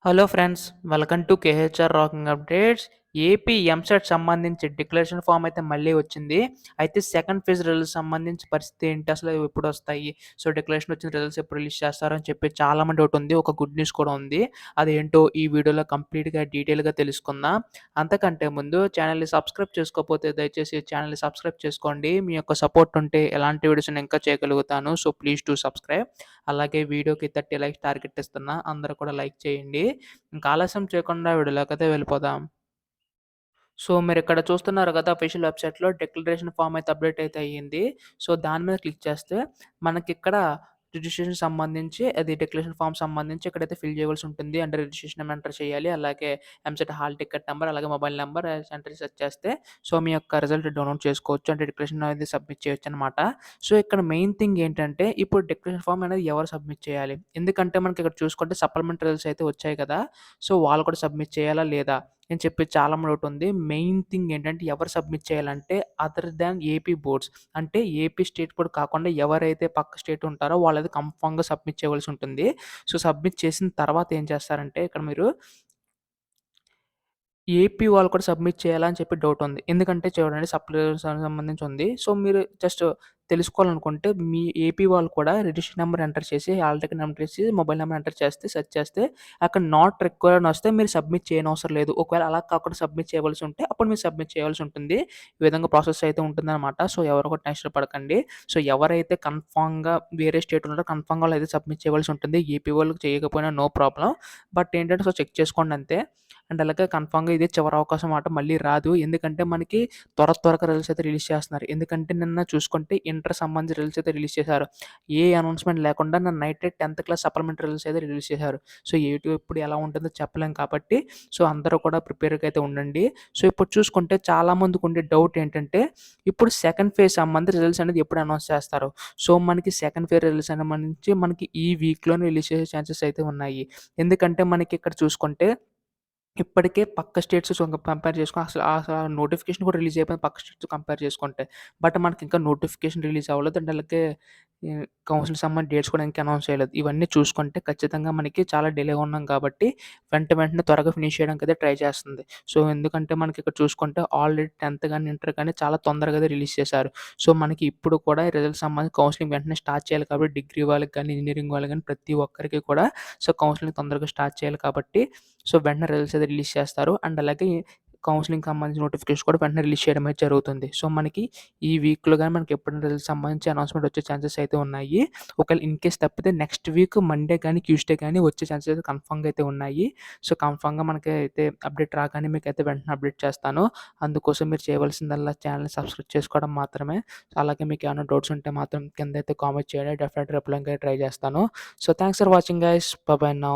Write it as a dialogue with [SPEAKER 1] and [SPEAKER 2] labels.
[SPEAKER 1] Hello friends, welcome to KHR rocking updates. AP EAMCET సంబంధించి declaration form అయితే మళ్ళీ వచ్చింది. అయితే సెకండ్ ఫేజ్ రిజల్ట్స్ సంబంధించి పరిస్థితి ఏంటి? అసలు ఎప్పుడు వస్తాయి? సో, డిక్లరేషన్ వచ్చిన రిజల్ట్స్ ఎప్పుడు రిలీజ్ చేస్తారు అని చెప్పి చాలామంది డౌట్ ఉంది. ఒక గుడ్ న్యూస్ కూడా ఉంది. అదేంటో ఈ వీడియోలో కంప్లీట్‌గా డీటెయిల్‌గా తెలుసుకుందాం. అంతకంటే ముందు ఛానల్‌ని సబ్స్క్రైబ్ చేసుకోకపోతే దయచేసి ఛానల్‌ని సబ్స్క్రైబ్ చేసుకోండి. మీ యొక్క సపోర్ట్ ఉంటే ఎలాంటి వీడియోస్ నేను ఇంకా చేయగలుగుతాను. So, please do subscribe. అలాగే వీడియోకి 30 లైక్స్ టార్గెట్ ఇస్తున్నా. అందరూ కూడా లైక్ చేయండి. ఇంకా ఆలస్యం చేయకుండా వీడియోలోకైతే వెళ్ళిపోదాం. సో, మీరిక్కడ చూస్తున్నారు కదా! అఫీషియల్ వెబ్‌సైట్‌లో డిక్లరేషన్ ఫార్మ్ అయితే అప్‌డేట్ అయితే అయ్యింది. సో, దాని మీద క్లిక్ చేస్తే మనకిక్కడ రిజిస్ట్రేషన్ సంబంధించి అది డిక్లరేషన్ ఫార్మ్ సంబంధించి ఇక్కడైతే ఫిల్ చేయవలసి ఉంటుంది. అంటే రిజిస్ట్రేషన్ నేమ్ ఎంటర్ చేయాలి. అలాగే ఎంసెట్ హాల్ టికెట్ నంబర్, అలాగే మొబైల్ నంబర్ ఎంటర్ సెట్ చేస్తే సో, మీ యొక్క రిజల్ట్ డౌన్‌లోడ్ చేసుకోవచ్చు. అంటే డిక్లరేషన్ అనేది సబ్మిట్ చేయొచ్చనమాట. సో, ఇక్కడ మెయిన్ థింగ్ ఏంటంటే ఇప్పుడు డిక్లరేషన్ ఫార్మ్ అనేది ఎవరు సబ్మిట్ చేయాలి? ఎందుకంటే మనకి ఇక్కడ చూసుకుంటే సప్లిమెంటరీ రిజల్ట్స్ అయితే వచ్చాయి కదా! సో, వాళ్ళు కూడా సబ్మిట్ చేయాలా? లేదా? అని చెప్పి చాలా మంది డౌట్ ఉంది. మెయిన్ థింగ్ ఏంటంటే ఎవరు సబ్మిట్ చేయాలంటే అదర్ థాన్ ఏపీ బోర్డ్స్. అంటే ఏపీ స్టేట్ బోర్డ్ కాకుండా ఎవరైతే పక్క స్టేట్ ఉంటారో వాళ్ళది కన్ఫర్మ్‌గా సబ్మిట్ చేయవలసి ఉంటుంది. సో, సబ్మిట్ చేసిన తర్వాత ఏం చేస్తారంటే ఇక్కడ మీరు ఏపీ వాళ్ళు కూడా సబ్మిట్ చేయాలా అని చెప్పి డౌటుంది. ఎందుకంటే చూడండి సంబంధించి ఉంది. సో, మీరు జస్ట్ తెలుసుకోవాలనుకుంటే మీ ఏపీ వాళ్ళు కూడా రిజిస్టర్ నంబర్ ఎంటర్ చేసి, హాల్ టికెట్ నంబర్ చేసి, మొబైల్ నంబర్ ఎంటర్ చేస్తే సెర్చ్ చేస్తే అక్కడ నాట్ రిక్వైర్డ్ అని వస్తే మీరు సబ్మిట్ చేయనవసరం లేదు. ఒకవేళ అలా కాకుండా సబ్మిట్ చేయవలసి ఉంటే అప్పుడు మీరు సబ్మిట్ చేయవలసి ఉంటుంది. ఈ విధంగా ప్రాసెస్ అయితే ఉంటుందనమాట. సో, ఎవరు కూడా టెన్షన్ పడకండి. సో, ఎవరైతే కన్ఫర్మ్‌గా వేరే స్టేట్ ఉన్నారో కన్ఫర్మ్‌గా వాళ్ళైతే సబ్మిట్ చేయవలసి ఉంటుంది. ఏపీ వాళ్ళకి చేయకపోయినా నో ప్రాబ్లమ్. బట్ ఏంటంటే సో, చెక్ చేసుకోండి అంతే. అండ్ అలాగే కన్ఫర్మ్‌గా ఇదే చివరి అవకాశం మాట మళ్ళీ రాదు. ఎందుకంటే మనకి త్వరగా రిజల్ట్స్ అయితే రిలీజ్ చేస్తున్నారు. ఎందుకంటే నిన్న చూసుకుంటే ఇంటర్ సంబంధించి రిజల్ట్స్ అయితే రిలీజ్ చేశారు. ఏ అనౌన్స్‌మెంట్ లేకుండా నిన్న నైటే 10థ్ క్లాస్ సప్లిమెంటరీ రిజల్ట్స్ అయితే రిలీజ్ చేశారు. సో, ఏటు ఎప్పుడు ఎలా ఉంటుందో చెప్పలేం కాబట్టి సో, అందరూ కూడా ప్రిపేర్‌గా అయితే ఉండండి. సో, ఇప్పుడు చూసుకుంటే చాలామందికి ఉండే డౌట్ ఏంటంటే ఇప్పుడు సెకండ్ ఫేజ్ సంబంధించి రిజల్ట్స్ అనేది ఎప్పుడు అనౌన్స్ చేస్తారు? సో, మనకి సెకండ్ ఫేజ్ రిజల్ట్స్ సంబంధించి మనకి ఈ వీక్‌లోనే రిలీజ్ చేసే ఛాన్సెస్ అయితే ఉన్నాయి. ఎందుకంటే మనకి ఇక్కడ చూసుకుంటే ఇప్పటికే పక్క స్టేట్స్ కంపేర్ చేసుకొని అసల నోటిఫికేషన్ కూడా రిలీజ్ అయిపోయింది పక్క స్టేట్స్‌తో కంపేర్ చేసుకుంటే. బట్ మనకింకా నోటిఫికేషన్ రిలీజ్ అవ్వలేదు. అండ్ అలాగే కౌన్సిలింగ్ సంబంధించి డేట్స్ కూడా ఇంకా అనౌన్స్ చేయలేదు. ఇవన్నీ చూసుకుంటే ఖచ్చితంగా మనకి చాలా డిలేగా ఉన్నాం కాబట్టి వెంటనే త్వరగా ఫినిష్ చేయడానికైతే ట్రై చేస్తుంది. సో, ఎందుకంటే మనకిక్కడ చూసుకుంటే ఆల్రెడీ 10థ్ గాని, ఇంటర్ గాని చాలా తొందరగా అయితే రిలీజ్ చేశారు. సో, మనకి ఇప్పుడు కూడా రిజల్ట్స్ సంబంధించి కౌన్సిలింగ్ వెంటనే స్టార్ట్ చేయాలి కాబట్టి డిగ్రీ వాళ్ళకి గాని, ఇంజినీరింగ్ వాళ్ళకి గాని ప్రతి ఒక్కరికి కూడా సో, కౌన్సిలింగ్ తొందరగా స్టార్ట్ చేయాలి కాబట్టి సో, వెంటనే రిజల్ట్స్ అయితే రిలీజ్ చేస్తారు. అండ్ అలాగే కౌన్సెలింగ్‌కి సంబంధించిన నోటిఫికేషన్ కూడా వెంటనే రిలీజ్ చేయడం అయితే జరుగుతుంది. సో, మనకి ఈ వీక్‌లో గాని మనకి ఎప్పుడైనా రిజల్ట్స్ సంబంధించి అనౌన్స్‌మెంట్ వచ్చే ఛాన్సెస్ అయితే ఉన్నాయి. ఒకవేళ ఇన్‌కేస్ తప్పితే నెక్స్ట్ వీక్ మండే గాని, ట్యూస్‌డే గాని వచ్చే ఛాన్సెస్ అయితే కన్ఫర్మ్‌గా అయితే ఉన్నాయి. సో, కన్ఫర్మ్‌గా మనకి అయితే అప్డేట్ రాగానే మీకైతే వెంటనే అప్డేట్ చేస్తాను. అందుకోసం మీరు చేయవలసిందల్లా ఛానెల్‌ని సబ్స్క్రైబ్ చేసుకోవడం మాత్రమే. అలాగే మీకేమైనా డౌట్స్ ఉంటే మాత్రం కిందైతే కామెంట్ చేయండి. డెఫినెట్‌గా రిప్లైకి ట్రై చేస్తాను. So, thanks for watching guys. By by now.